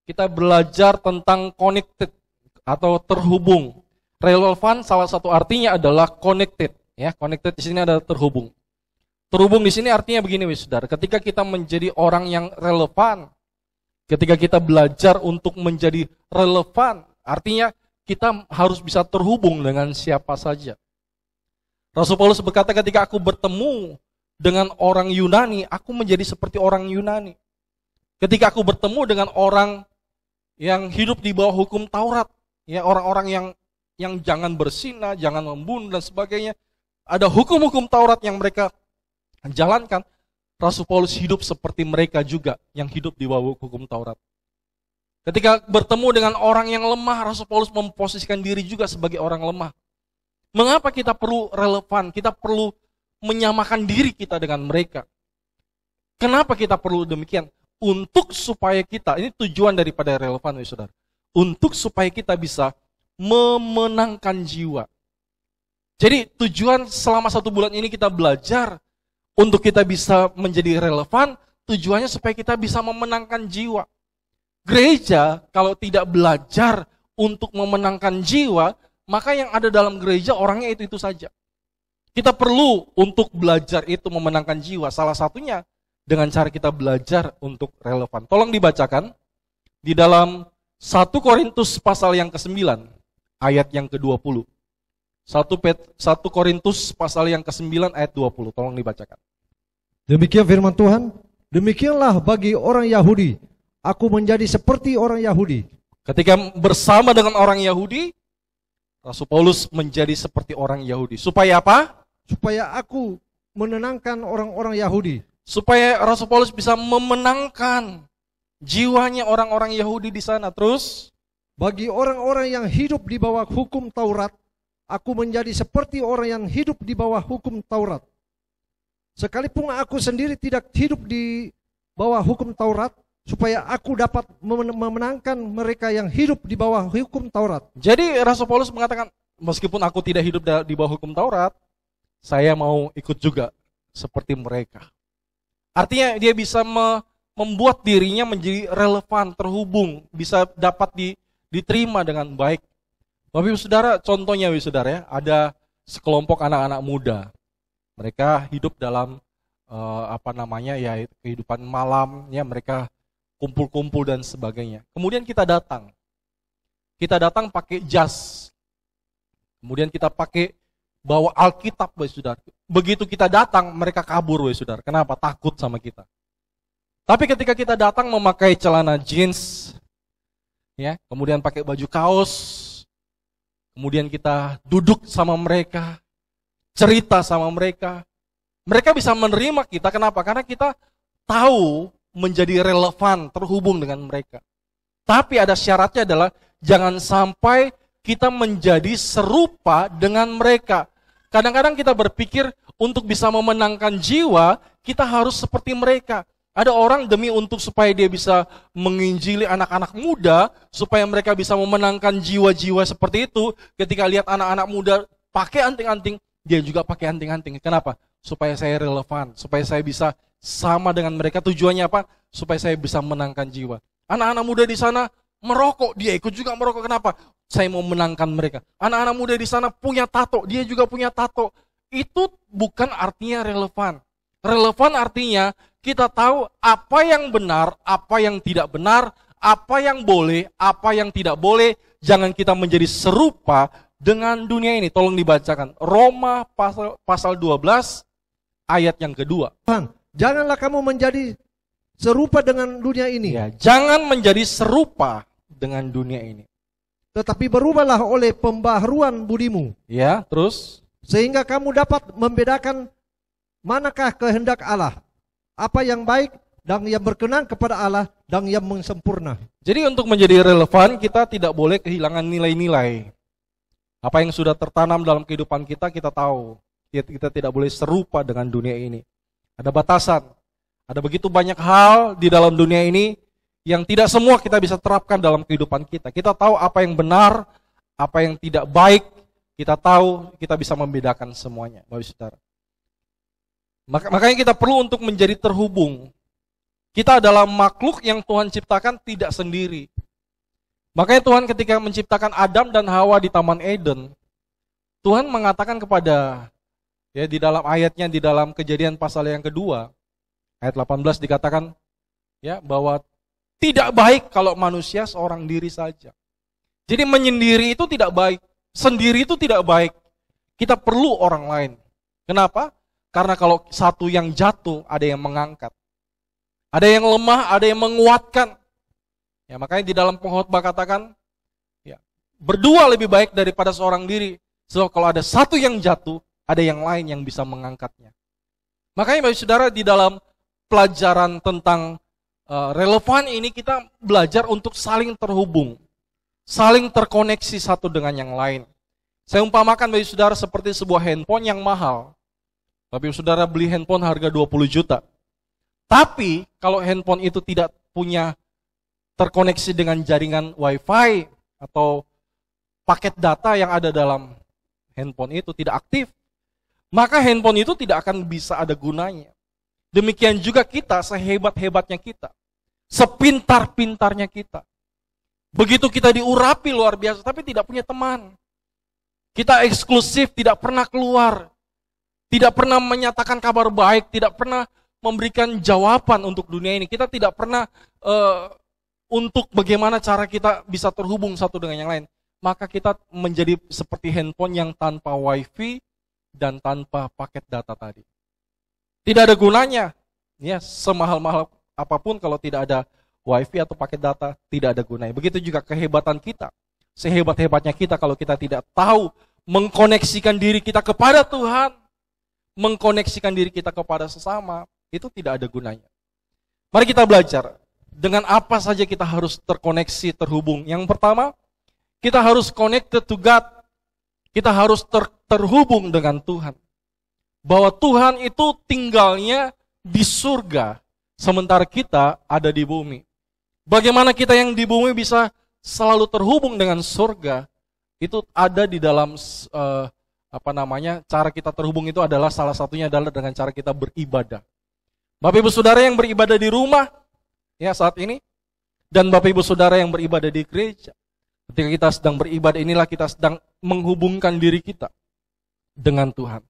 kita belajar tentang connected atau terhubung. Relevan salah satu artinya adalah connected, ya. Connected di sini adalah terhubung. Terhubung di sini artinya begini, saudara. Ketika kita menjadi orang yang relevan, ketika kita belajar untuk menjadi relevan, artinya kita harus bisa terhubung dengan siapa saja. Rasul Paulus berkata, ketika aku bertemu dengan orang Yunani, aku menjadi seperti orang Yunani. Ketika aku bertemu dengan orang yang hidup di bawah hukum Taurat, ya, orang-orang yang jangan berzina, jangan membunuh dan sebagainya, ada hukum-hukum Taurat yang mereka jalankan. Rasul Paulus hidup seperti mereka juga yang hidup di bawah hukum Taurat. Ketika bertemu dengan orang yang lemah, Rasul Paulus memposisikan diri juga sebagai orang lemah. Mengapa kita perlu relevan? Kita perlu menyamakan diri kita dengan mereka. Kenapa kita perlu demikian? Untuk supaya kita, ini tujuan daripada relevan, saudara. Untuk supaya kita bisa memenangkan jiwa. Jadi tujuan selama 1 bulan ini kita belajar untuk kita bisa menjadi relevan, tujuannya supaya kita bisa memenangkan jiwa. Gereja kalau tidak belajar untuk memenangkan jiwa, maka yang ada dalam gereja orangnya itu saja. Kita perlu untuk belajar itu memenangkan jiwa. Salah satunya dengan cara kita belajar untuk relevan. Tolong dibacakan di dalam 1 Korintus pasal yang ke-9, ayat yang ke-20. 1 Korintus pasal yang ke-9 ayat 20. Tolong dibacakan. Demikian firman Tuhan, demikianlah bagi orang Yahudi, aku menjadi seperti orang Yahudi. Ketika bersama dengan orang Yahudi, Rasul Paulus menjadi seperti orang Yahudi. Supaya apa? Supaya aku menenangkan orang-orang Yahudi. Supaya Rasul Paulus bisa memenangkan jiwanya orang-orang Yahudi di sana. Terus, bagi orang-orang yang hidup di bawah hukum Taurat, aku menjadi seperti orang yang hidup di bawah hukum Taurat. Sekalipun aku sendiri tidak hidup di bawah hukum Taurat, supaya aku dapat memenangkan mereka yang hidup di bawah hukum Taurat. Jadi Rasul Paulus mengatakan, meskipun aku tidak hidup di bawah hukum Taurat, saya mau ikut juga seperti mereka. Artinya dia bisa membuat dirinya menjadi relevan, terhubung, bisa dapat diterima dengan baik. Bapak Ibu Saudara, contohnya saudara ya, ada sekelompok anak-anak muda. Mereka hidup dalam kehidupan malam, ya, mereka kumpul-kumpul dan sebagainya. Kemudian kita datang pakai jas. Kemudian kita bawa Alkitab, saudara. Begitu kita datang, mereka kabur, saudara. Kenapa? Takut sama kita. Tapi ketika kita datang memakai celana jeans, ya, kemudian pakai baju kaos, kemudian kita duduk sama mereka, cerita sama mereka, mereka bisa menerima kita. Kenapa? Karena kita tahu menjadi relevan, terhubung dengan mereka. Tapi ada syaratnya adalah jangan sampai kita menjadi serupa dengan mereka. Kadang-kadang kita berpikir untuk bisa memenangkan jiwa, kita harus seperti mereka. Ada orang demi untuk supaya dia bisa menginjili anak-anak muda, supaya mereka bisa memenangkan jiwa-jiwa seperti itu, ketika lihat anak-anak muda pakai anting-anting, dia juga pakai anting-anting. Kenapa? Supaya saya relevan, supaya saya bisa sama dengan mereka. Tujuannya apa? Supaya saya bisa menangkan jiwa. Anak-anak muda di sana merokok, dia ikut juga merokok. Kenapa? Saya mau menangkan mereka. Anak-anak muda di sana punya tato, dia juga punya tato. Itu bukan artinya relevan. Relevan artinya kita tahu apa yang benar, apa yang tidak benar, apa yang boleh, apa yang tidak boleh. Jangan kita menjadi serupa dengan dunia ini. Tolong dibacakan. Roma pasal 12 ayat yang kedua. Janganlah kamu menjadi serupa dengan dunia ini. Ya, jangan menjadi serupa dengan dunia ini. Tetapi berubahlah oleh pembaharuan budimu. Ya, terus? Sehingga kamu dapat membedakan manakah kehendak Allah. Apa yang baik dan yang berkenan kepada Allah dan yang sempurna. Jadi untuk menjadi relevan kita tidak boleh kehilangan nilai-nilai. Apa yang sudah tertanam dalam kehidupan kita, kita tahu. Kita tidak boleh serupa dengan dunia ini. Ada batasan. Ada begitu banyak hal di dalam dunia ini yang tidak semua kita bisa terapkan dalam kehidupan kita. Kita tahu apa yang benar, apa yang tidak baik. Kita tahu, kita bisa membedakan semuanya, Bapak Saudara. Makanya kita perlu untuk menjadi terhubung. Kita adalah makhluk yang Tuhan ciptakan tidak sendiri. Makanya Tuhan ketika menciptakan Adam dan Hawa di Taman Eden, Tuhan mengatakan kepada, ya di dalam ayatnya, di dalam Kejadian pasal yang kedua, ayat 18 dikatakan, ya bahwa tidak baik kalau manusia seorang diri saja. Jadi menyendiri itu tidak baik, sendiri itu tidak baik. Kita perlu orang lain. Kenapa? Karena kalau satu yang jatuh, ada yang mengangkat. Ada yang lemah, ada yang menguatkan. Ya, makanya di dalam pengkhotbah katakan, ya, berdua lebih baik daripada seorang diri. So, kalau ada satu yang jatuh, ada yang lain yang bisa mengangkatnya. Makanya Bapak Saudara, di dalam pelajaran tentang relevan ini kita belajar untuk saling terhubung, saling terkoneksi satu dengan yang lain. Saya umpamakan Bapak Saudara seperti sebuah handphone yang mahal. Bapak Saudara beli handphone harga 20 juta. Tapi kalau handphone itu tidak punya terkoneksi dengan jaringan wifi atau paket data yang ada dalam handphone itu tidak aktif, maka handphone itu tidak akan bisa ada gunanya. Demikian juga kita, sehebat-hebatnya kita, sepintar-pintarnya kita. Begitu kita diurapi luar biasa, tapi tidak punya teman. Kita eksklusif, tidak pernah keluar, tidak pernah menyatakan kabar baik, tidak pernah memberikan jawaban untuk dunia ini. Kita tidak pernah untuk bagaimana cara kita bisa terhubung satu dengan yang lain. Maka kita menjadi seperti handphone yang tanpa wifi dan tanpa paket data tadi. Tidak ada gunanya. Ya, semahal-mahal apapun kalau tidak ada wifi atau paket data, tidak ada gunanya. Begitu juga kehebatan kita. Sehebat-hebatnya kita kalau kita tidak tahu mengkoneksikan diri kita kepada Tuhan, mengkoneksikan diri kita kepada sesama, itu tidak ada gunanya. Mari kita belajar. Dengan apa saja kita harus terkoneksi, terhubung. Yang pertama, kita harus connected to God. Kita harus terhubung dengan Tuhan. Bahwa Tuhan itu tinggalnya di surga, sementara kita ada di bumi. Bagaimana kita yang di bumi bisa selalu terhubung dengan surga, itu ada di dalam cara kita terhubung itu adalah salah satunya adalah dengan cara kita beribadah. Bapak Ibu Saudara yang beribadah di rumah, ya saat ini, dan Bapak Ibu Saudara yang beribadah di gereja. Ketika kita sedang beribadah inilah kita sedang menghubungkan diri kita dengan Tuhan.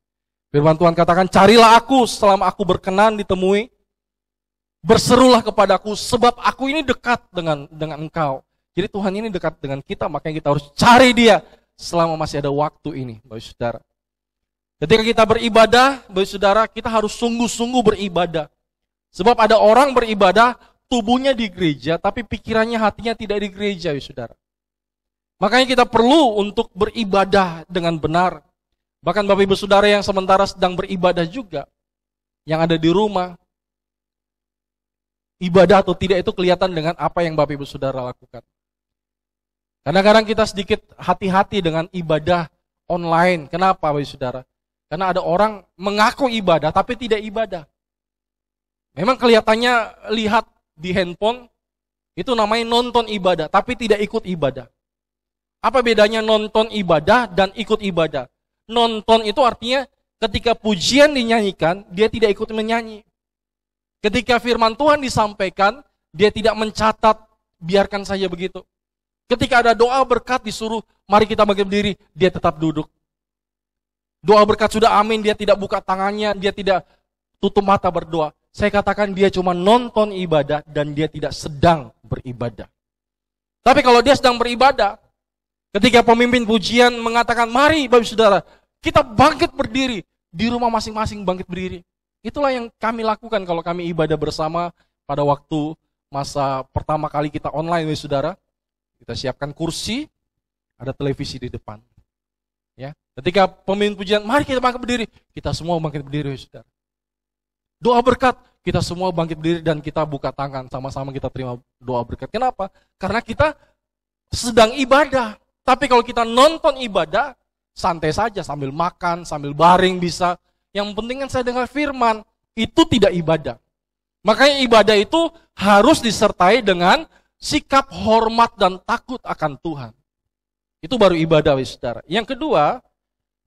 Firman Tuhan katakan, carilah aku selama aku berkenan ditemui, berserulah kepadaku sebab aku ini dekat dengan engkau. Jadi Tuhan ini dekat dengan kita, makanya kita harus cari dia selama masih ada waktu ini, Bapak Saudara. Ketika kita beribadah, Bapak Saudara, kita harus sungguh-sungguh beribadah. Sebab ada orang beribadah, tubuhnya di gereja, tapi pikirannya, hatinya tidak di gereja, ya saudara. Makanya kita perlu untuk beribadah dengan benar. Bahkan Bapak Ibu Saudara yang sementara sedang beribadah juga, yang ada di rumah, ibadah atau tidak itu kelihatan dengan apa yang Bapak Ibu Saudara lakukan. Kadang-kadang kita sedikit hati-hati dengan ibadah online. Kenapa Bapak Ibu Saudara? Karena ada orang mengaku ibadah, tapi tidak ibadah. Memang kelihatannya lihat di handphone, itu namanya nonton ibadah, tapi tidak ikut ibadah. Apa bedanya nonton ibadah dan ikut ibadah? Nonton itu artinya ketika pujian dinyanyikan, dia tidak ikut menyanyi. Ketika firman Tuhan disampaikan, dia tidak mencatat, biarkan saja begitu. Ketika ada doa berkat disuruh, mari kita bangkit berdiri, dia tetap duduk. Doa berkat sudah amin, dia tidak buka tangannya, dia tidak tutup mata berdoa. Saya katakan dia cuma nonton ibadah dan dia tidak sedang beribadah. Tapi kalau dia sedang beribadah, ketika pemimpin pujian mengatakan, mari Bapak Saudara, kita bangkit berdiri, di rumah masing-masing bangkit berdiri. Itulah yang kami lakukan kalau kami ibadah bersama pada waktu masa pertama kali kita online, Bapak Saudara. Kita siapkan kursi, ada televisi di depan. Ya, ketika pemimpin pujian, mari kita bangkit berdiri, kita semua bangkit berdiri, Bapak Saudara. Doa berkat, kita semua bangkit berdiri dan kita buka tangan, sama-sama kita terima doa berkat. Kenapa? Karena kita sedang ibadah. Tapi kalau kita nonton ibadah, santai saja sambil makan, sambil baring bisa. Yang penting kan saya dengar firman, itu tidak ibadah. Makanya ibadah itu harus disertai dengan sikap hormat dan takut akan Tuhan. Itu baru ibadah, saudara. Yang kedua,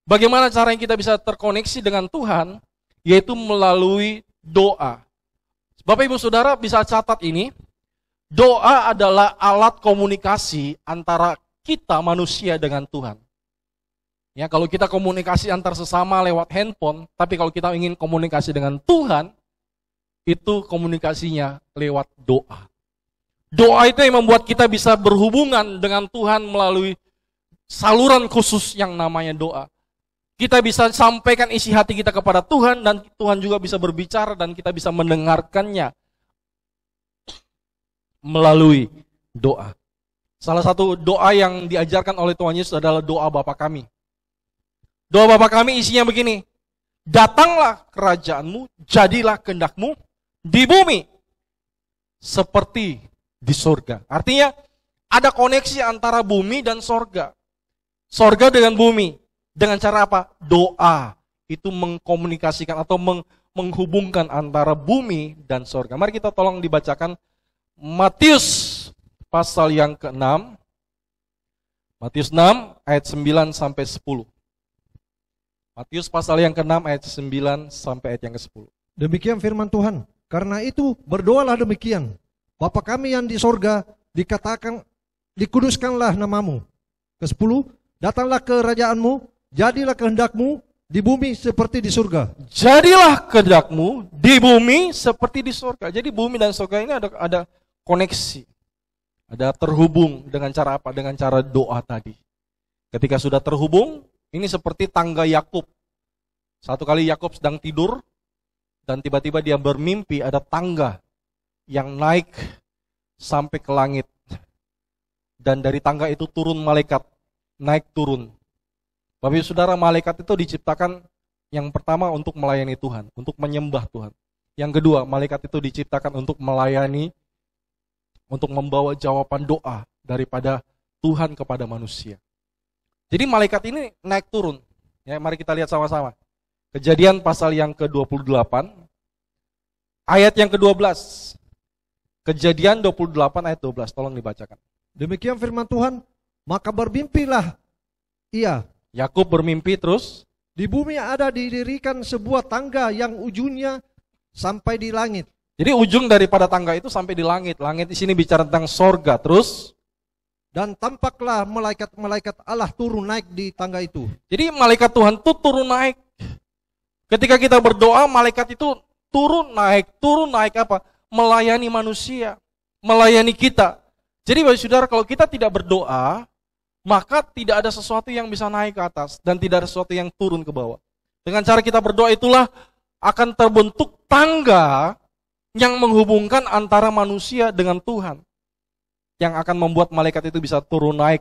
bagaimana caranya kita bisa terkoneksi dengan Tuhan, yaitu melalui doa. Bapak Ibu Saudara bisa catat ini, Doa adalah alat komunikasi antara kita manusia dengan Tuhan. Ya, kalau kita komunikasi antar sesama lewat handphone, tapi kalau kita ingin komunikasi dengan Tuhan, itu komunikasinya lewat doa. Doa itu yang membuat kita bisa berhubungan dengan Tuhan melalui saluran khusus yang namanya doa. Kita bisa sampaikan isi hati kita kepada Tuhan, dan Tuhan juga bisa berbicara dan kita bisa mendengarkannya melalui doa. Salah satu doa yang diajarkan oleh Tuhan Yesus adalah doa Bapa kami. Doa Bapa kami isinya begini, datanglah kerajaanmu, jadilah kehendak-mu di bumi seperti di sorga. Artinya ada koneksi antara bumi dan sorga. Sorga dengan bumi. Dengan cara apa? Doa. Itu mengkomunikasikan atau menghubungkan antara bumi dan sorga. Mari kita tolong dibacakan Matius pasal yang ke-6. Matius 6 ayat 9 sampai 10. Matius pasal yang ke-6 ayat 9 sampai ayat yang ke-10. Demikian firman Tuhan. Karena itu berdoalah demikian. Bapa kami yang di sorga, dikuduskanlah namamu. Ke-10, datanglah kerajaanmu, jadilah kehendakmu di bumi seperti di surga. Jadilah kehendakmu di bumi seperti di surga. Jadi bumi dan surga ini ada koneksi. Ada terhubung dengan cara apa? Dengan cara doa tadi. Ketika sudah terhubung, ini seperti tangga Yakub. Satu kali Yakub sedang tidur, dan tiba-tiba dia bermimpi ada tangga yang naik sampai ke langit. Dan dari tangga itu turun malaikat, naik turun. Bapak Ibu Saudara, malaikat itu diciptakan yang pertama untuk melayani Tuhan, untuk menyembah Tuhan. Yang kedua, malaikat itu diciptakan untuk melayani, untuk membawa jawaban doa daripada Tuhan kepada manusia. Jadi malaikat ini naik turun. Ya, mari kita lihat sama-sama. Kejadian pasal yang ke-28, ayat yang ke-12. Kejadian 28 ayat 12, tolong dibacakan. Demikian firman Tuhan, maka bermimpilah ia. Yakub bermimpi terus. Di bumi ada didirikan sebuah tangga yang ujungnya sampai di langit. Jadi ujung daripada tangga itu sampai di langit. Langit di sini bicara tentang sorga. Terus. Dan tampaklah malaikat-malaikat Allah turun naik di tangga itu. Jadi malaikat Tuhan itu turun naik. Ketika kita berdoa, malaikat itu turun naik apa? Melayani manusia, melayani kita. Jadi Bapak Saudara, kalau kita tidak berdoa, maka tidak ada sesuatu yang bisa naik ke atas dan tidak ada sesuatu yang turun ke bawah. Dengan cara kita berdoa itulah akan terbentuk tangga yang menghubungkan antara manusia dengan Tuhan, yang akan membuat malaikat itu bisa turun naik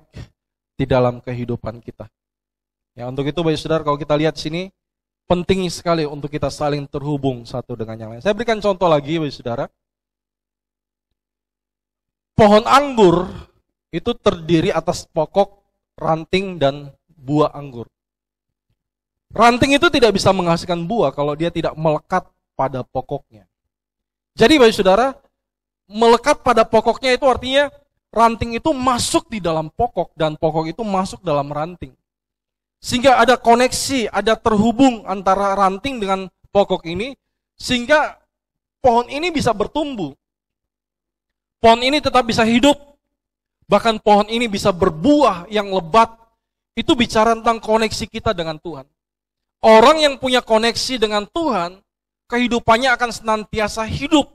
di dalam kehidupan kita. Ya, untuk itu Bapak Saudara, kalau kita lihat sini, penting sekali untuk kita saling terhubung satu dengan yang lain. Saya berikan contoh lagi Bapak Saudara. Pohon anggur itu terdiri atas pokok, ranting, dan buah anggur. Ranting itu tidak bisa menghasilkan buah kalau dia tidak melekat pada pokoknya. Jadi Bapak Saudara, melekat pada pokoknya itu artinya ranting itu masuk di dalam pokok dan pokok itu masuk dalam ranting. Sehingga ada koneksi, ada terhubung antara ranting dengan pokok ini, sehingga pohon ini bisa bertumbuh. Pohon ini tetap bisa hidup. Bahkan pohon ini bisa berbuah yang lebat. Itu bicara tentang koneksi kita dengan Tuhan. Orang yang punya koneksi dengan Tuhan, kehidupannya akan senantiasa hidup.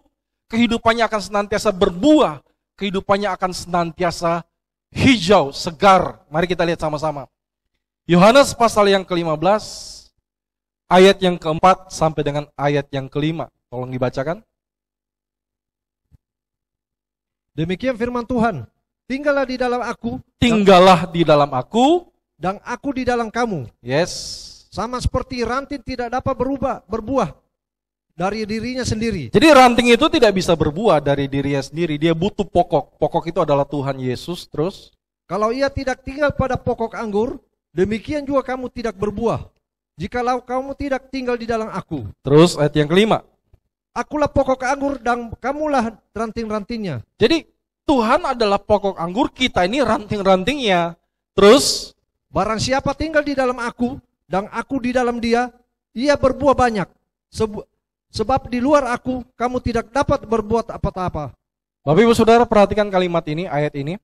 Kehidupannya akan senantiasa berbuah. Kehidupannya akan senantiasa hijau, segar. Mari kita lihat sama-sama. Yohanes pasal yang ke-15, ayat yang ke-4 sampai dengan ayat yang ke-5. Tolong dibacakan. Demikian firman Tuhan. Tinggallah di dalam aku. Tinggallah di dalam aku. Dan aku di dalam kamu. Yes. Sama seperti ranting tidak dapat berbuah dari dirinya sendiri. Jadi ranting itu tidak bisa berbuah dari dirinya sendiri. Dia butuh pokok. Pokok itu adalah Tuhan Yesus. Terus. Kalau ia tidak tinggal pada pokok anggur, demikian juga kamu tidak berbuah. Jikalau kamu tidak tinggal di dalam aku. Terus ayat yang ke-5. Akulah pokok anggur dan kamulah ranting-rantingnya. Jadi Tuhan adalah pokok anggur, kita ini ranting-rantingnya. Terus, barang siapa tinggal di dalam aku dan aku di dalam dia, ia berbuah banyak. Sebab di luar aku, kamu tidak dapat berbuat apa-apa. Bapak Ibu Saudara perhatikan kalimat ini, ayat ini.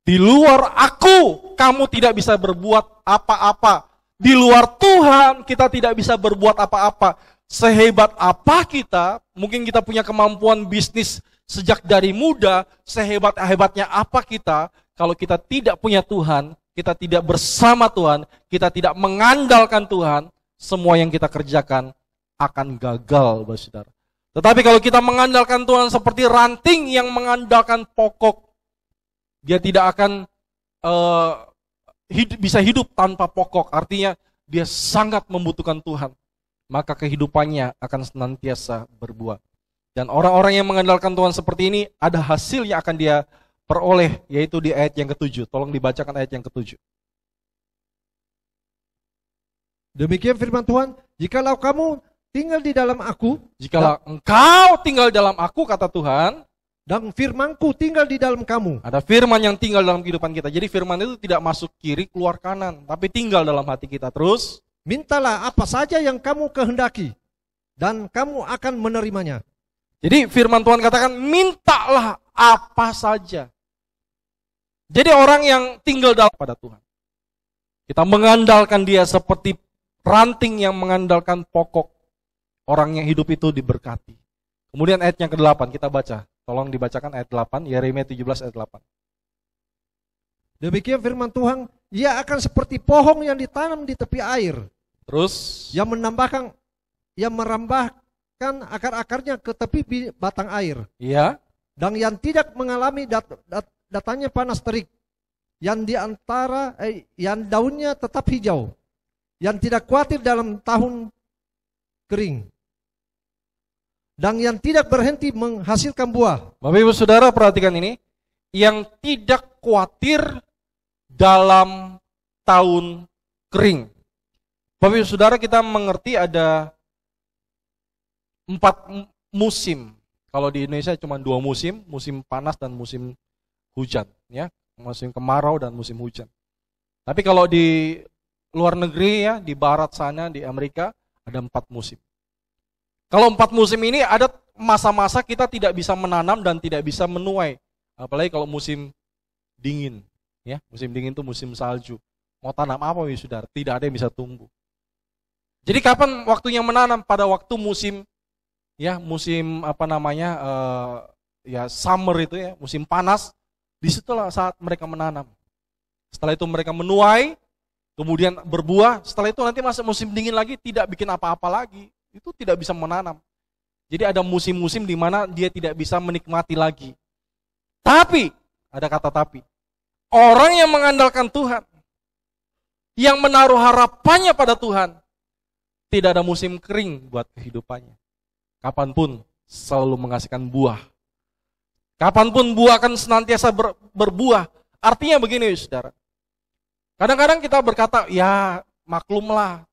Di luar aku, kamu tidak bisa berbuat apa-apa. Di luar Tuhan, kita tidak bisa berbuat apa-apa. Sehebat apa kita, mungkin kita punya kemampuan bisnis sejak dari muda, sehebat-hebatnya apa kita, kalau kita tidak punya Tuhan, kita tidak bersama Tuhan, kita tidak mengandalkan Tuhan, semua yang kita kerjakan akan gagal, Bapak Saudara. Tetapi kalau kita mengandalkan Tuhan seperti ranting yang mengandalkan pokok, dia tidak akan bisa hidup tanpa pokok. Artinya dia sangat membutuhkan Tuhan. Maka kehidupannya akan senantiasa berbuah. Dan orang-orang yang mengandalkan Tuhan seperti ini, ada hasil yang akan dia peroleh, yaitu di ayat yang ke-7. Tolong dibacakan ayat yang ke-7. Demikian firman Tuhan, jikalau kamu tinggal di dalam aku, jikalau engkau tinggal dalam aku, kata Tuhan, dan firmanku tinggal di dalam kamu. Ada firman yang tinggal dalam kehidupan kita. Jadi firman itu tidak masuk kiri, keluar kanan, tapi tinggal dalam hati kita. Terus, mintalah apa saja yang kamu kehendaki, dan kamu akan menerimanya. Jadi firman Tuhan katakan, mintalah apa saja. Jadi orang yang tinggal dalam pada Tuhan, kita mengandalkan dia seperti ranting yang mengandalkan pokok. Orang yang hidup itu diberkati. Kemudian ayat yang ke-8 kita baca. Tolong dibacakan ayat 8, Yeremia 17 ayat 8. Demikian firman Tuhan, ia akan seperti pohon yang ditanam di tepi air. Terus, yang merambahkan akar-akarnya ke tepi batang air. Iya. Dan yang tidak mengalami datangnya panas terik. Yang daunnya tetap hijau. Yang tidak khawatir dalam tahun kering. Dan yang tidak berhenti menghasilkan buah. Bapak Ibu Saudara perhatikan ini. Yang tidak khawatir dalam tahun kering. Bapak Ibu Saudara, kita mengerti ada 4 musim. Kalau di Indonesia cuma 2 musim, musim panas dan musim hujan, ya, musim kemarau dan musim hujan. Tapi kalau di luar negeri, ya, di barat sana, di Amerika, ada 4 musim. Kalau 4 musim ini ada masa-masa kita tidak bisa menanam dan tidak bisa menuai. Apalagi kalau musim dingin, ya, musim dingin itu musim salju. Mau tanam apa, Saudara? Tidak ada yang bisa tumbuh. Jadi kapan waktunya menanam? Pada waktu musim, ya, musim summer itu, ya, musim panas. Disitulah saat mereka menanam. Setelah itu mereka menuai, kemudian berbuah. Setelah itu nanti masuk musim dingin lagi, tidak bikin apa-apa lagi. Itu tidak bisa menanam. Jadi ada musim-musim di mana dia tidak bisa menikmati lagi. Tapi, ada kata tapi, orang yang mengandalkan Tuhan, yang menaruh harapannya pada Tuhan, tidak ada musim kering buat kehidupannya. Kapanpun selalu menghasilkan buah. Kapanpun buah akan senantiasa berbuah. Artinya begini, Saudara. Kadang-kadang kita berkata, ya maklumlah,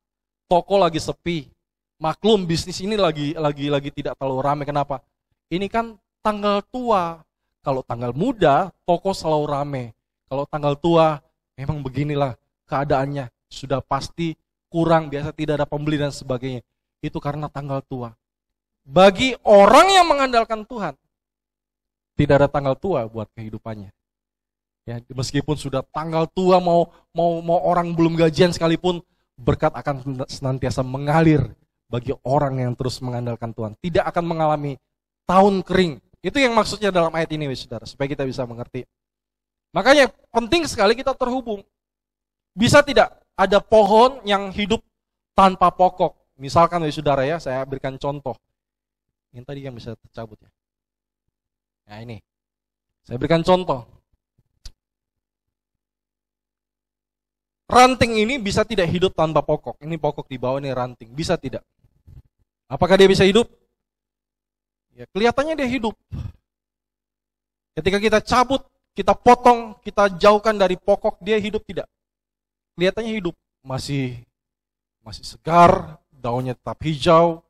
toko lagi sepi. Maklum bisnis ini lagi tidak terlalu ramai. Kenapa? Ini kan tanggal tua. Kalau tanggal muda, toko selalu ramai. Kalau tanggal tua, memang beginilah keadaannya. Sudah pasti kurang, biasa tidak ada pembeli dan sebagainya. Itu karena tanggal tua. Bagi orang yang mengandalkan Tuhan, tidak ada tanggal tua buat kehidupannya. Ya, meskipun sudah tanggal tua, mau orang belum gajian sekalipun, berkat akan senantiasa mengalir bagi orang yang terus mengandalkan Tuhan. Tidak akan mengalami tahun kering. Itu yang maksudnya dalam ayat ini, Saudara, supaya kita bisa mengerti. Makanya penting sekali kita terhubung. Bisa tidak ada pohon yang hidup tanpa pokok? Misalkan, Saudara, ya, saya berikan contoh. Ini tadi yang bisa tercabut, ya. Nah ini, saya berikan contoh. Ranting ini bisa tidak hidup tanpa pokok. Ini pokok di bawah, ini ranting. Bisa tidak? Apakah dia bisa hidup? Ya, kelihatannya dia hidup. Ketika kita cabut, kita potong, kita jauhkan dari pokok, dia hidup tidak? Kelihatannya hidup. Masih segar, daunnya tetap hijau,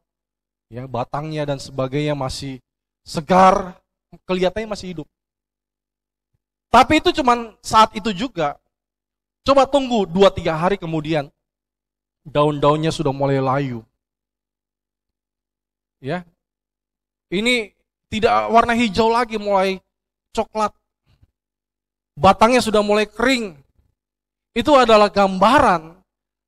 ya, batangnya dan sebagainya masih segar, kelihatannya masih hidup. Tapi itu cuma saat itu juga. Coba tunggu 2-3 hari kemudian, daun-daunnya sudah mulai layu. Ya, ini tidak warna hijau lagi, mulai coklat. Batangnya sudah mulai kering. Itu adalah gambaran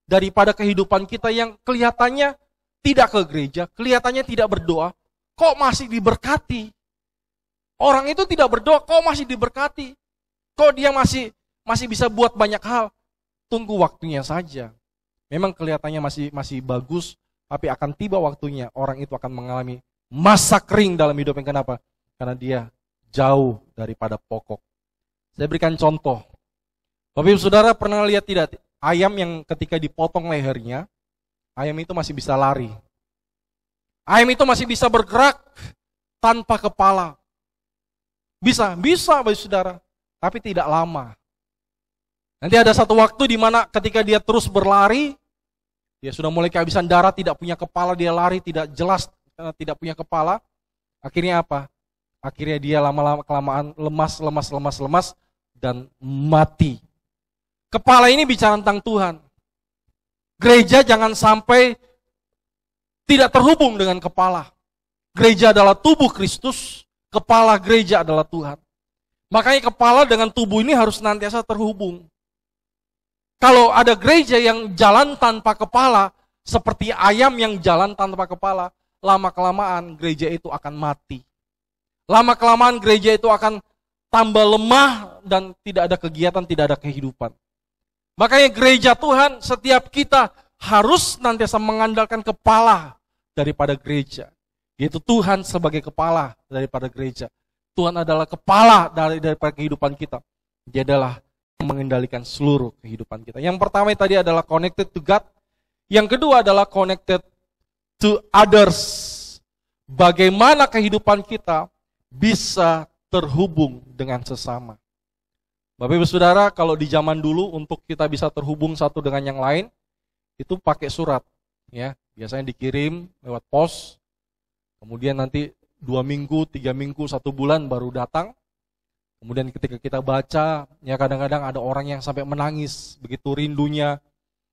daripada kehidupan kita yang kelihatannya tidak ke gereja, kelihatannya tidak berdoa, kok masih diberkati. Orang itu tidak berdoa, kok masih diberkati. Kok dia masih bisa buat banyak hal. Tunggu waktunya saja. Memang kelihatannya masih bagus, tapi akan tiba waktunya orang itu akan mengalami masa kering dalam hidupnya. Kenapa? Karena dia jauh daripada pokok. Saya berikan contoh. Bapak Ibu Saudara pernah lihat tidak ayam yang ketika dipotong lehernya, ayam itu masih bisa lari. Ayam itu masih bisa bergerak tanpa kepala. Bisa Bapak Ibu Saudara, tapi tidak lama. Nanti ada satu waktu di mana ketika dia terus berlari, dia sudah mulai kehabisan darah, tidak punya kepala, dia lari tidak jelas karena tidak punya kepala. Akhirnya apa? Akhirnya dia lama-lama kelamaan lemas dan mati. Kepala ini bicara tentang Tuhan. Gereja jangan sampai tidak terhubung dengan kepala. Gereja adalah tubuh Kristus, kepala gereja adalah Tuhan. Makanya kepala dengan tubuh ini harus senantiasa terhubung. Kalau ada gereja yang jalan tanpa kepala, seperti ayam yang jalan tanpa kepala, lama-kelamaan gereja itu akan mati. Lama-kelamaan gereja itu akan tambah lemah dan tidak ada kegiatan, tidak ada kehidupan. Makanya gereja Tuhan, setiap kita harus nantiasa mengandalkan kepala daripada gereja. Yaitu Tuhan sebagai kepala daripada gereja. Tuhan adalah kepala daripada kehidupan kita. Dia adalah yang mengendalikan seluruh kehidupan kita. Yang pertama tadi adalah connected to God. Yang kedua adalah connected to others. Bagaimana kehidupan kita bisa terhubung dengan sesama. Bapak Ibu Saudara, kalau di zaman dulu untuk kita bisa terhubung satu dengan yang lain, itu pakai surat. Ya, biasanya dikirim lewat pos, kemudian nanti 2 minggu, 3 minggu, 1 bulan baru datang. Kemudian ketika kita baca, ya kadang-kadang ada orang yang sampai menangis, begitu rindunya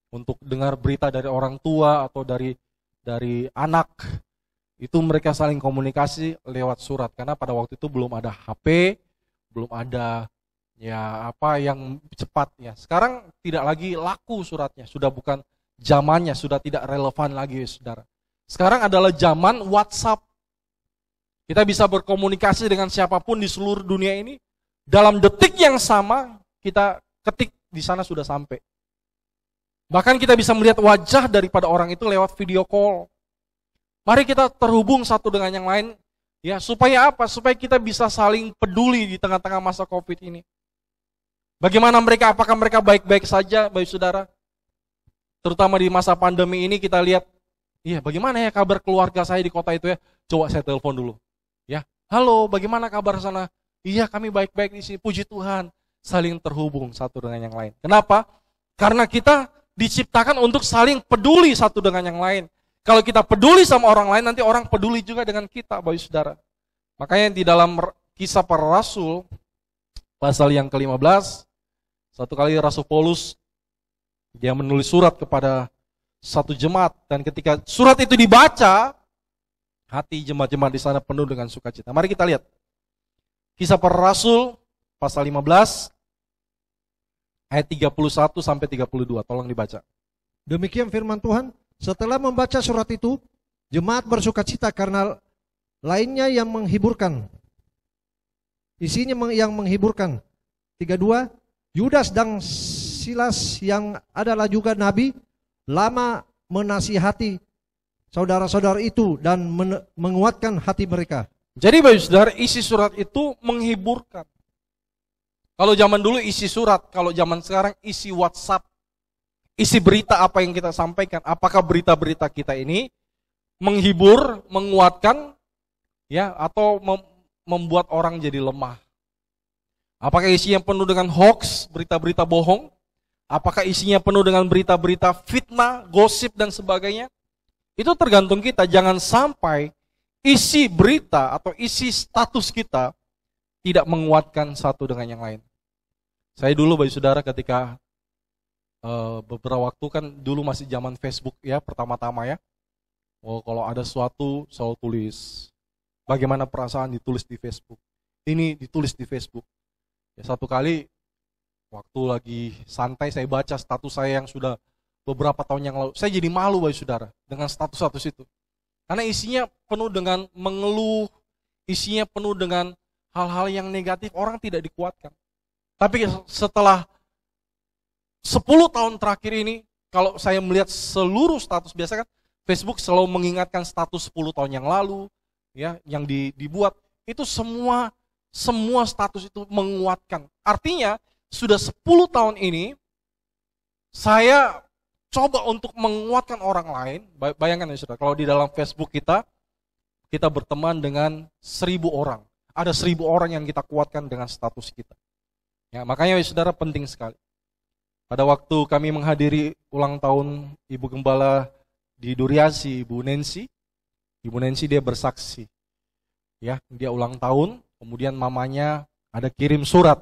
untuk dengar berita dari orang tua atau dari anak. Itu mereka saling komunikasi lewat surat, karena pada waktu itu belum ada HP, belum ada ya apa yang cepat ya. Sekarang tidak lagi laku suratnya, sudah bukan zamannya, sudah tidak relevan lagi Saudara. Sekarang adalah zaman WhatsApp. Kita bisa berkomunikasi dengan siapapun di seluruh dunia ini. Dalam detik yang sama, kita ketik di sana sudah sampai. Bahkan kita bisa melihat wajah daripada orang itu lewat video call. Mari kita terhubung satu dengan yang lain. Ya, supaya apa? Supaya kita bisa saling peduli di tengah-tengah masa COVID ini. Bagaimana mereka? Apakah mereka baik-baik saja, Bapak Saudara? Terutama di masa pandemi ini kita lihat, iya bagaimana ya kabar keluarga saya di kota itu ya? Coba saya telepon dulu. Ya, halo, bagaimana kabar sana? Iya, kami baik-baik di sini. Puji Tuhan, saling terhubung satu dengan yang lain. Kenapa? Karena kita diciptakan untuk saling peduli satu dengan yang lain. Kalau kita peduli sama orang lain, nanti orang peduli juga dengan kita, Bapak Saudara. Makanya di dalam Kisah Para Rasul, pasal yang ke-15, satu kali Rasul Paulus, dia menulis surat kepada satu jemaat, dan ketika surat itu dibaca, hati jemaat-jemaat di sana penuh dengan sukacita. Mari kita lihat. Kisah Para Rasul, pasal 15, ayat 31 sampai 32. Tolong dibaca. Demikian firman Tuhan. Setelah membaca surat itu, jemaat bersukacita karena lainnya yang menghiburkan. Isinya yang menghiburkan. 32, Yudas dan Silas yang adalah juga nabi, lama menasihati saudara-saudara itu dan menguatkan hati mereka. Jadi Bapak Saudara, isi surat itu menghiburkan. Kalau zaman dulu isi surat, kalau zaman sekarang isi WhatsApp. Isi berita apa yang kita sampaikan. Apakah berita-berita kita ini menghibur, menguatkan, ya, atau membuat orang jadi lemah? Apakah isinya penuh dengan hoax, berita-berita bohong? Apakah isinya penuh dengan berita-berita fitnah, gosip, dan sebagainya? Itu tergantung kita. Jangan sampai isi berita atau isi status kita tidak menguatkan satu dengan yang lain. Saya dulu Bapak Saudara ketika beberapa waktu kan dulu masih zaman Facebook ya pertama-tama ya. Oh, kalau ada sesuatu selalu tulis. Bagaimana perasaan ditulis di Facebook. ini ditulis di Facebook. Ya, satu kali waktu lagi santai saya baca status saya yang sudah beberapa tahun yang lalu. Saya jadi malu Bapak Saudara dengan status-status itu. Karena isinya penuh dengan mengeluh, isinya penuh dengan hal-hal yang negatif, orang tidak dikuatkan. Tapi setelah 10 tahun terakhir ini, kalau saya melihat seluruh status, biasa kan Facebook selalu mengingatkan status 10 tahun yang lalu, ya, yang dibuat, itu semua status itu menguatkan. Artinya, sudah 10 tahun ini, saya coba untuk menguatkan orang lain. Bayangkan ya saudara, kalau di dalam Facebook kita berteman dengan 1.000 orang. Ada 1.000 orang yang kita kuatkan dengan status kita. Ya, makanya ya saudara penting sekali. Pada waktu kami menghadiri ulang tahun Ibu Gembala di Duriasi, Ibu Nancy dia bersaksi. Ya, dia ulang tahun, kemudian mamanya ada kirim surat.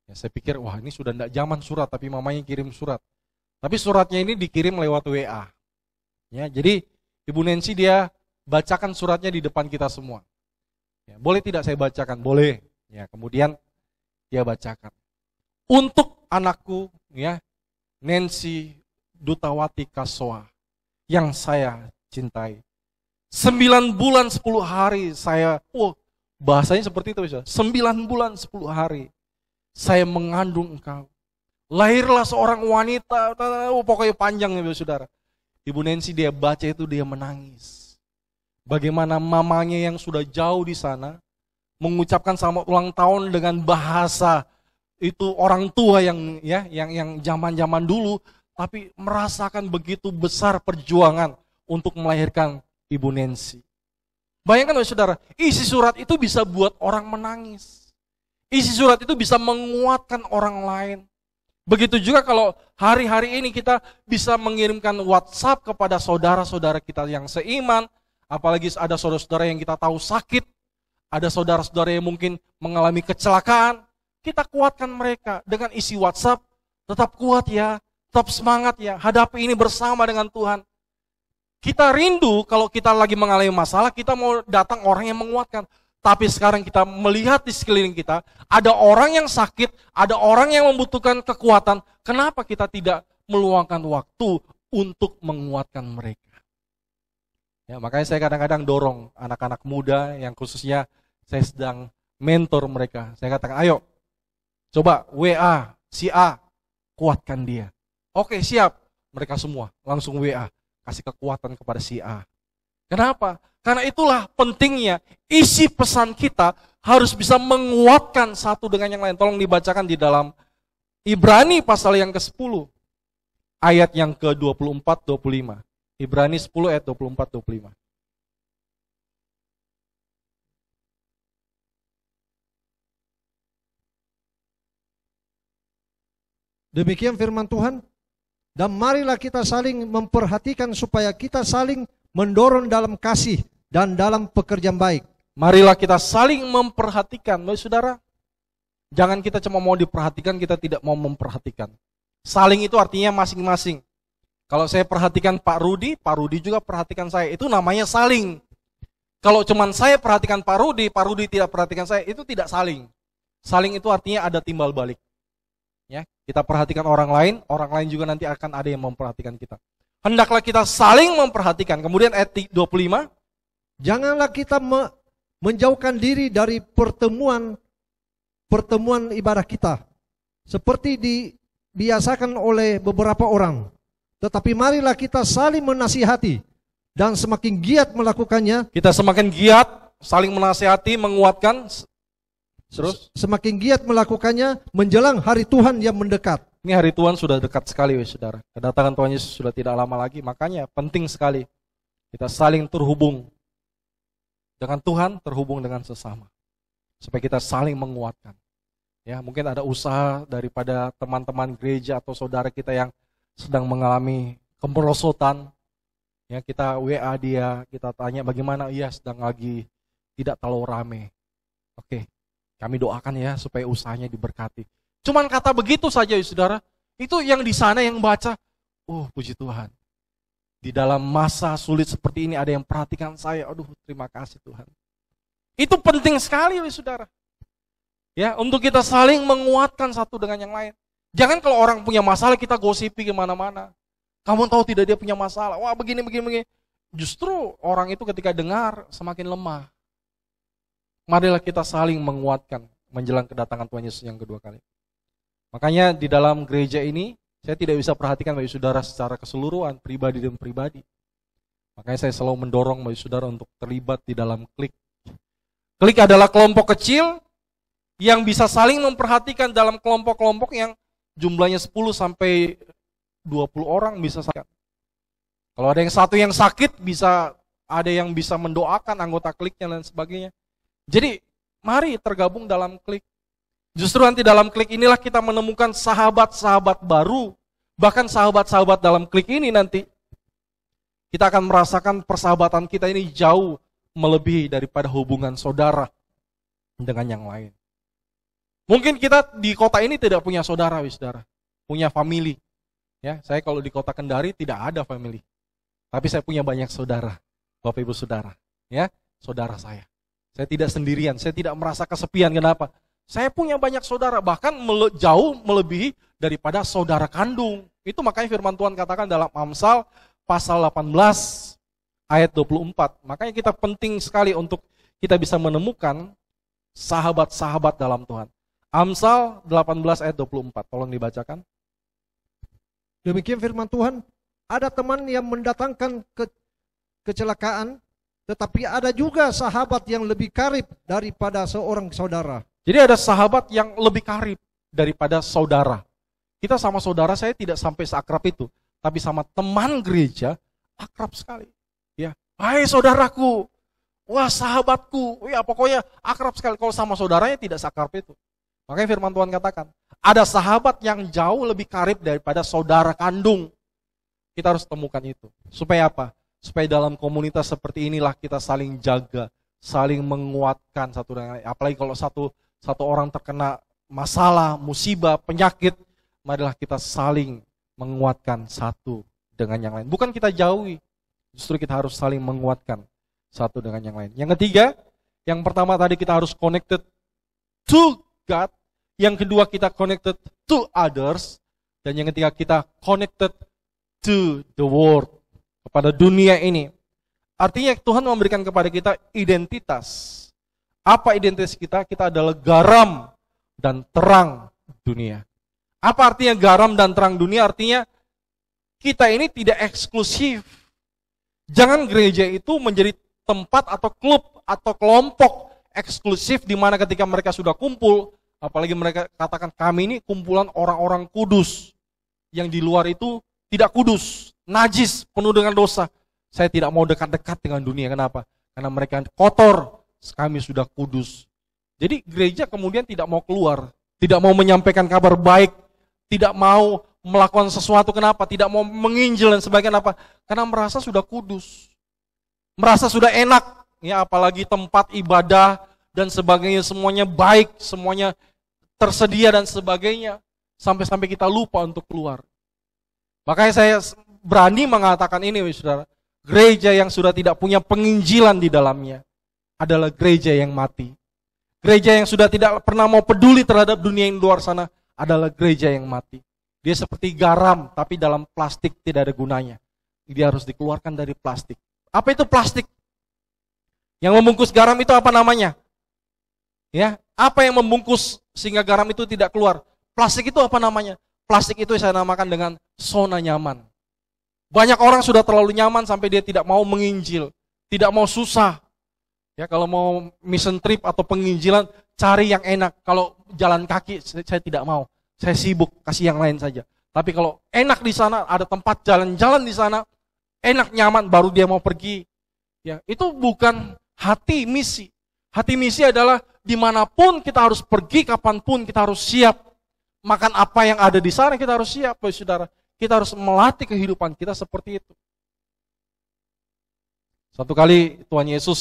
Ya, saya pikir, wah ini sudah tidak zaman surat, tapi mamanya kirim surat. Tapi suratnya ini dikirim lewat WA. Ya, jadi Ibu Nancy dia bacakan suratnya di depan kita semua. Ya, boleh tidak saya bacakan? Boleh. Ya, kemudian dia bacakan. Untuk anakku, ya, Nancy Dutawati Kasoa, yang saya cintai. 9 bulan 10 hari saya, bahasanya seperti itu, 9 bulan 10 hari saya mengandung engkau. Lahirlah seorang wanita, pokoknya panjang ya saudara. Ibu Nancy dia baca itu dia menangis. Bagaimana mamanya yang sudah jauh di sana mengucapkan selamat ulang tahun dengan bahasa itu orang tua yang zaman-zaman dulu, tapi merasakan begitu besar perjuangan untuk melahirkan Ibu Nancy. Bayangkan saudara, isi surat itu bisa buat orang menangis. Isi surat itu bisa menguatkan orang lain. Begitu juga kalau hari-hari ini kita bisa mengirimkan WhatsApp kepada saudara-saudara kita yang seiman, apalagi ada saudara-saudara yang kita tahu sakit, ada saudara-saudara yang mungkin mengalami kecelakaan, kita kuatkan mereka dengan isi WhatsApp, tetap kuat ya, tetap semangat ya, hadapi ini bersama dengan Tuhan. Kita rindu kalau kita lagi mengalami masalah, kita mau datang orang yang menguatkan. Tapi sekarang kita melihat di sekeliling kita, ada orang yang sakit, ada orang yang membutuhkan kekuatan. Kenapa kita tidak meluangkan waktu untuk menguatkan mereka? Ya, makanya saya kadang-kadang dorong anak-anak muda yang khususnya saya sedang mentor mereka. Saya katakan, ayo, coba WA, si A, kuatkan dia. Oke, siap. Mereka semua langsung WA, kasih kekuatan kepada si A. Kenapa? Karena itulah pentingnya isi pesan kita harus bisa menguatkan satu dengan yang lain. Tolong dibacakan di dalam Ibrani pasal yang ke-10, ayat yang ke-24-25. Ibrani 10 ayat 24-25. Demikian firman Tuhan. Dan marilah kita saling memperhatikan supaya kita saling mendorong dalam kasih dan dalam pekerjaan baik. Marilah kita saling memperhatikan. Saudara, jangan kita cuma mau diperhatikan, kita tidak mau memperhatikan. Saling itu artinya masing-masing. Kalau saya perhatikan Pak Rudi juga perhatikan saya. Itu namanya saling. Kalau cuma saya perhatikan Pak Rudi tidak perhatikan saya, itu tidak saling. Saling itu artinya ada timbal balik. Ya, kita perhatikan orang lain juga nanti akan ada yang memperhatikan kita. Hendaklah kita saling memperhatikan. Kemudian ayat 25. Janganlah kita menjauhkan diri dari pertemuan ibadah kita, seperti dibiasakan oleh beberapa orang. Tetapi marilah kita saling menasihati dan semakin giat melakukannya. Kita semakin giat saling menasihati, menguatkan. Terus semakin giat melakukannya menjelang hari Tuhan yang mendekat. Ini hari Tuhan sudah dekat sekali, saudara. Kedatangan Tuhan Yesus sudah tidak lama lagi. Makanya penting sekali kita saling terhubung dengan Tuhan, terhubung dengan sesama, supaya kita saling menguatkan. Ya, mungkin ada usaha daripada teman-teman gereja atau saudara kita yang sedang mengalami kemerosotan. Ya, kita WA dia, kita tanya bagaimana, iya sedang lagi tidak terlalu rame. Oke, kami doakan ya supaya usahanya diberkati. Cuman kata begitu saja ya saudara, itu yang di sana yang baca, puji Tuhan. Di dalam masa sulit seperti ini ada yang perhatikan saya, aduh terima kasih Tuhan. Itu penting sekali ya saudara. Ya, untuk kita saling menguatkan satu dengan yang lain. Jangan kalau orang punya masalah kita gosipi kemana-mana. Kamu tahu tidak dia punya masalah, wah begini. Justru orang itu ketika dengar semakin lemah. Marilah kita saling menguatkan menjelang kedatangan Tuhan Yesus yang kedua kali. Makanya di dalam gereja ini, saya tidak bisa perhatikan bagi saudara secara keseluruhan, pribadi dan pribadi. Makanya saya selalu mendorong bagi saudara untuk terlibat di dalam klik. Klik adalah kelompok kecil yang bisa saling memperhatikan dalam kelompok-kelompok yang jumlahnya 10 sampai 20 orang bisa sakit. Kalau ada yang satu yang sakit, bisa ada yang bisa mendoakan anggota kliknya dan sebagainya. Jadi, mari tergabung dalam klik. Justru nanti dalam klik inilah kita menemukan sahabat-sahabat baru. Bahkan sahabat-sahabat dalam klik ini nanti, kita akan merasakan persahabatan kita ini jauh melebihi daripada hubungan saudara dengan yang lain. Mungkin kita di kota ini tidak punya saudara, saudara. Punya family. Ya, saya kalau di kota Kendari tidak ada family. Tapi saya punya banyak saudara, Bapak Ibu Saudara. Ya, saudara saya. Saya tidak sendirian, saya tidak merasa kesepian. Kenapa? Saya punya banyak saudara, bahkan jauh melebihi daripada saudara kandung. Itu makanya firman Tuhan katakan dalam Amsal pasal 18 ayat 24. Makanya kita penting sekali untuk kita bisa menemukan sahabat-sahabat dalam Tuhan. Amsal 18 ayat 24, tolong dibacakan. Demikian firman Tuhan, ada teman yang mendatangkan kecelakaan, tetapi ada juga sahabat yang lebih karib daripada seorang saudara. Jadi ada sahabat yang lebih karib daripada saudara. Kita sama saudara saya tidak sampai seakrab itu, tapi sama teman gereja akrab sekali. Ya, hai saudaraku, wah sahabatku, ya pokoknya akrab sekali. Kalau sama saudaranya tidak seakrab itu. Makanya firman Tuhan katakan, ada sahabat yang jauh lebih karib daripada saudara kandung. Kita harus temukan itu. Supaya apa? Supaya dalam komunitas seperti inilah kita saling jaga, saling menguatkan satu dengan lain. Apalagi kalau satu orang terkena masalah, musibah, penyakit, marilah kita saling menguatkan satu dengan yang lain. Bukan kita jauhi, justru kita harus saling menguatkan satu dengan yang lain. Yang ketiga, yang pertama tadi kita harus connected to God, yang kedua kita connected to others, dan yang ketiga kita connected to the world, kepada dunia ini. Artinya Tuhan memberikan kepada kita identitas. Apa identitas kita? Kita adalah garam dan terang dunia. Apa artinya garam dan terang dunia? Artinya kita ini tidak eksklusif. Jangan gereja itu menjadi tempat atau klub atau kelompok eksklusif di mana ketika mereka sudah kumpul, apalagi mereka katakan kami ini kumpulan orang-orang kudus, yang di luar itu tidak kudus, najis, penuh dengan dosa. Saya tidak mau dekat-dekat dengan dunia. Kenapa? Karena mereka kotor, kami sudah kudus. Jadi gereja kemudian tidak mau keluar, tidak mau menyampaikan kabar baik, tidak mau melakukan sesuatu. Kenapa? Tidak mau menginjil dan sebagainya. Kenapa? Karena merasa sudah kudus, merasa sudah enak. Ya, apalagi tempat ibadah dan sebagainya, semuanya baik, semuanya tersedia dan sebagainya. Sampai-sampai kita lupa untuk keluar. Makanya saya berani mengatakan ini, saudara. Gereja yang sudah tidak punya penginjilan di dalamnya adalah gereja yang mati. Gereja yang sudah tidak pernah mau peduli terhadap dunia yang luar sana adalah gereja yang mati. Dia seperti garam, tapi dalam plastik tidak ada gunanya. Dia harus dikeluarkan dari plastik. Apa itu plastik? Yang membungkus garam itu apa namanya? Ya, apa yang membungkus sehingga garam itu tidak keluar? Plastik itu apa namanya? Plastik itu saya namakan dengan zona nyaman. Banyak orang sudah terlalu nyaman sampai dia tidak mau menginjil, tidak mau susah. Ya, kalau mau mission trip atau penginjilan, cari yang enak. Kalau jalan kaki saya tidak mau. Saya sibuk, kasih yang lain saja. Tapi kalau enak di sana, ada tempat jalan-jalan di sana, enak nyaman, baru dia mau pergi. Ya, itu bukan hati misi. Hati misi adalah dimanapun kita harus pergi, kapanpun kita harus siap. Makan apa yang ada di sana kita harus siap, saudara. Kita harus melatih kehidupan kita seperti itu. Satu kali Tuhan Yesus,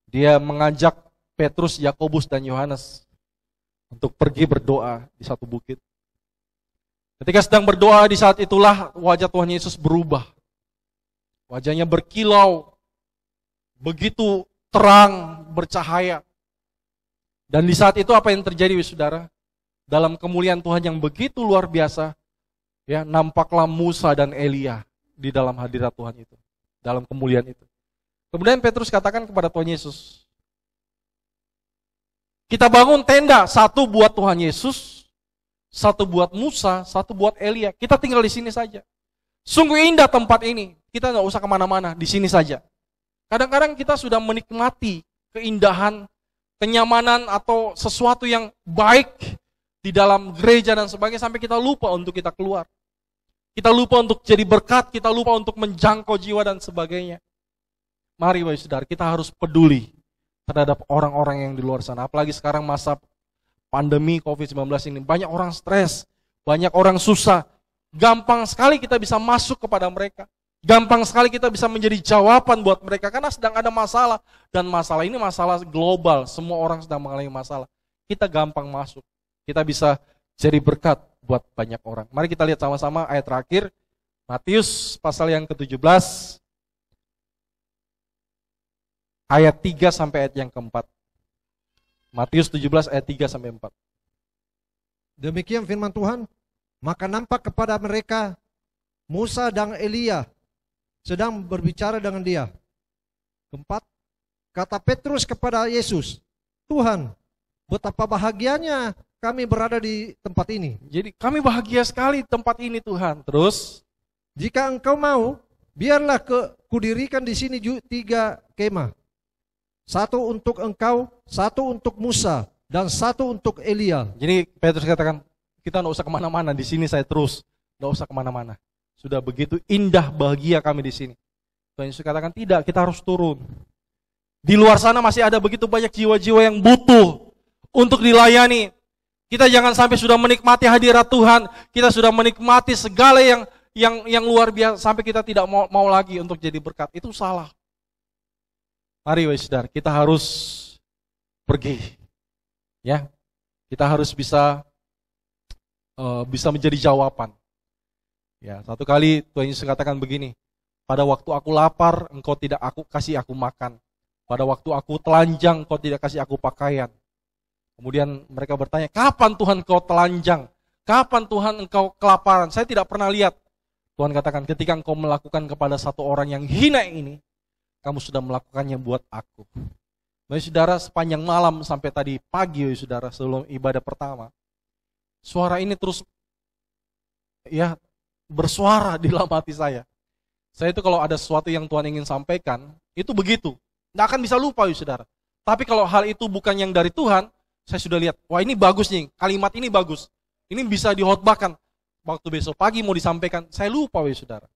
dia mengajak Petrus, Yakobus, dan Yohanes untuk pergi berdoa di satu bukit. Ketika sedang berdoa, di saat itulah wajah Tuhan Yesus berubah. Wajahnya berkilau, begitu terang, bercahaya. Dan di saat itu apa yang terjadi, saudara? Dalam kemuliaan Tuhan yang begitu luar biasa, ya, nampaklah Musa dan Elia di dalam hadirat Tuhan itu, dalam kemuliaan itu. Kemudian Petrus katakan kepada Tuhan Yesus, kita bangun tenda, satu buat Tuhan Yesus, satu buat Musa, satu buat Elia. Kita tinggal di sini saja. Sungguh indah tempat ini, kita nggak usah kemana-mana, di sini saja. Kadang-kadang kita sudah menikmati keindahan, kenyamanan atau sesuatu yang baik di dalam gereja dan sebagainya sampai kita lupa untuk kita keluar. Kita lupa untuk jadi berkat, kita lupa untuk menjangkau jiwa dan sebagainya. Mari Bapak Saudara, kita harus peduli terhadap orang-orang yang di luar sana. Apalagi sekarang masa pandemi COVID-19 ini, banyak orang stres, banyak orang susah. Gampang sekali kita bisa masuk kepada mereka. Gampang sekali kita bisa menjadi jawaban buat mereka karena sedang ada masalah. Dan masalah ini masalah global, semua orang sedang mengalami masalah. Kita gampang masuk, kita bisa jadi berkat buat banyak orang. Mari kita lihat sama-sama ayat terakhir, Matius pasal yang ke-17, ayat 3 sampai ayat yang ke-4. Matius 17 ayat 3 sampai 4. Demikian firman Tuhan, maka nampak kepada mereka Musa dan Elia sedang berbicara dengan dia. Keempat, kata Petrus kepada Yesus, Tuhan, betapa bahagianya kami berada di tempat ini. Jadi kami bahagia sekali di tempat ini Tuhan. Terus, jika engkau mau, biarlah kudirikan di sini 3 kemah. Satu untuk engkau, satu untuk Musa, dan satu untuk Elia. Jadi Petrus katakan, kita nggak usah kemana-mana, di sini saya terus, nggak usah kemana-mana. Sudah begitu indah bahagia kami di sini. Tuhan Yesus katakan tidak, kita harus turun. Di luar sana masih ada begitu banyak jiwa-jiwa yang butuh untuk dilayani. Kita jangan sampai sudah menikmati hadirat Tuhan, kita sudah menikmati segala yang luar biasa sampai kita tidak mau lagi untuk jadi berkat. Itu salah. Mari Saudara, kita harus pergi. Ya. Kita harus bisa menjadi jawaban. Ya, satu kali Tuhan Yesus katakan begini, pada waktu aku lapar, engkau tidak kasih aku makan. Pada waktu aku telanjang, engkau tidak kasih aku pakaian. Kemudian mereka bertanya, kapan Tuhan engkau telanjang? Kapan Tuhan engkau kelaparan? Saya tidak pernah lihat. Tuhan katakan, ketika engkau melakukan kepada satu orang yang hina ini, kamu sudah melakukannya buat aku. Baik saudara, sepanjang malam sampai tadi pagi, saudara, sebelum ibadah pertama, suara ini terus bersuara di dalam hati saya. Saya itu kalau ada sesuatu yang Tuhan ingin sampaikan, itu begitu. Nggak akan bisa lupa, saudara. Tapi kalau hal itu bukan yang dari Tuhan, saya sudah lihat, wah ini bagus nih, kalimat ini bagus. Ini bisa dihotbahkan. Waktu besok pagi mau disampaikan, saya lupa, saudara.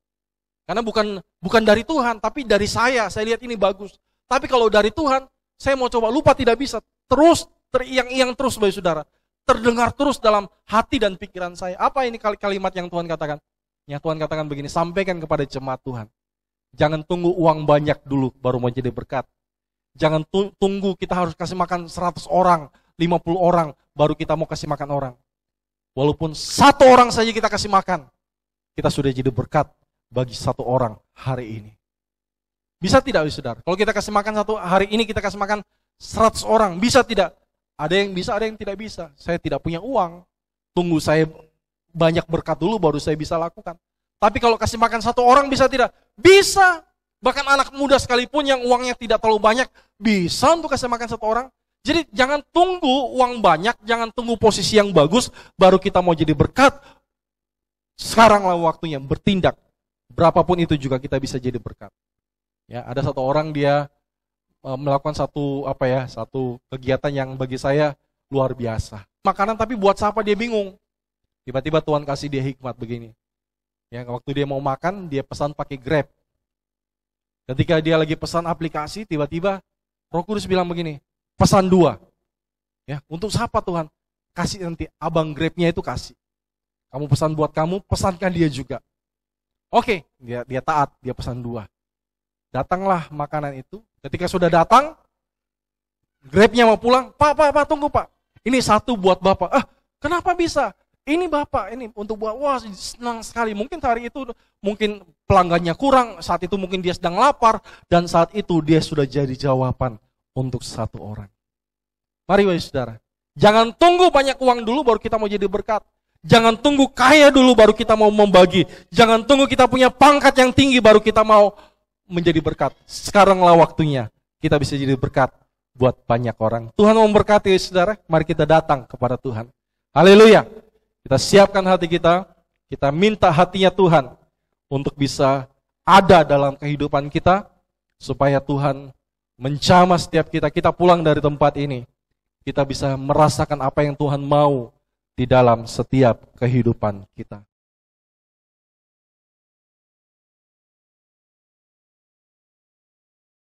Karena bukan dari Tuhan, tapi dari saya lihat ini bagus. Tapi kalau dari Tuhan, saya mau coba lupa tidak bisa. Terus, teriang-iang terus, saudara. Terdengar terus dalam hati dan pikiran saya. Apa ini kalimat yang Tuhan katakan? Yang Tuhan katakan begini, sampaikan kepada jemaat Tuhan. Jangan tunggu uang banyak dulu baru mau jadi berkat. Jangan tunggu kita harus kasih makan 100 orang, 50 orang, baru kita mau kasih makan orang. Walaupun 1 orang saja kita kasih makan, kita sudah jadi berkat bagi 1 orang hari ini. Bisa tidak, saudara? Kalau kita kasih makan hari ini, kita kasih makan 100 orang, bisa tidak? Ada yang bisa, ada yang tidak bisa. Saya tidak punya uang, tunggu saya banyak berkat dulu baru saya bisa lakukan. Tapi kalau kasih makan 1 orang bisa tidak? Bisa. Bahkan anak muda sekalipun yang uangnya tidak terlalu banyak, bisa untuk kasih makan 1 orang. Jadi jangan tunggu uang banyak, jangan tunggu posisi yang bagus, baru kita mau jadi berkat. Sekaranglah waktunya bertindak. Berapapun itu juga kita bisa jadi berkat. Ya, ada 1 orang dia melakukan satu kegiatan yang bagi saya luar biasa. Makanan tapi buat siapa dia bingung. Tiba-tiba Tuhan kasih dia hikmat begini. Ya, waktu dia mau makan, dia pesan pakai Grab. Ketika dia lagi pesan aplikasi, tiba-tiba Roh Kudus bilang begini, pesan 2. Ya, untuk siapa Tuhan? Kasih nanti abang Grab-nya itu kasih. Kamu pesan buat kamu, pesankan dia juga. Oke, dia taat, dia pesan 2. Datanglah makanan itu. Ketika sudah datang, Grab-nya mau pulang, Pak, tunggu Pak. Ini 1 buat Bapak. Kenapa bisa? Ini Bapak, ini untuk buat, wah senang sekali. Mungkin hari itu, mungkin pelanggannya kurang, saat itu mungkin dia sedang lapar, dan saat itu dia sudah jadi jawaban untuk 1 orang. Mari wahai saudara. Jangan tunggu banyak uang dulu baru kita mau jadi berkat. Jangan tunggu kaya dulu baru kita mau membagi. Jangan tunggu kita punya pangkat yang tinggi baru kita mau menjadi berkat. Sekaranglah waktunya kita bisa jadi berkat buat banyak orang. Tuhan mau memberkati saudara. Mari kita datang kepada Tuhan. Haleluya. Kita siapkan hati kita. Kita minta hatinya Tuhan untuk bisa ada dalam kehidupan kita. Supaya Tuhan menjamah setiap kita. Kita pulang dari tempat ini. Kita bisa merasakan apa yang Tuhan mau di dalam setiap kehidupan kita.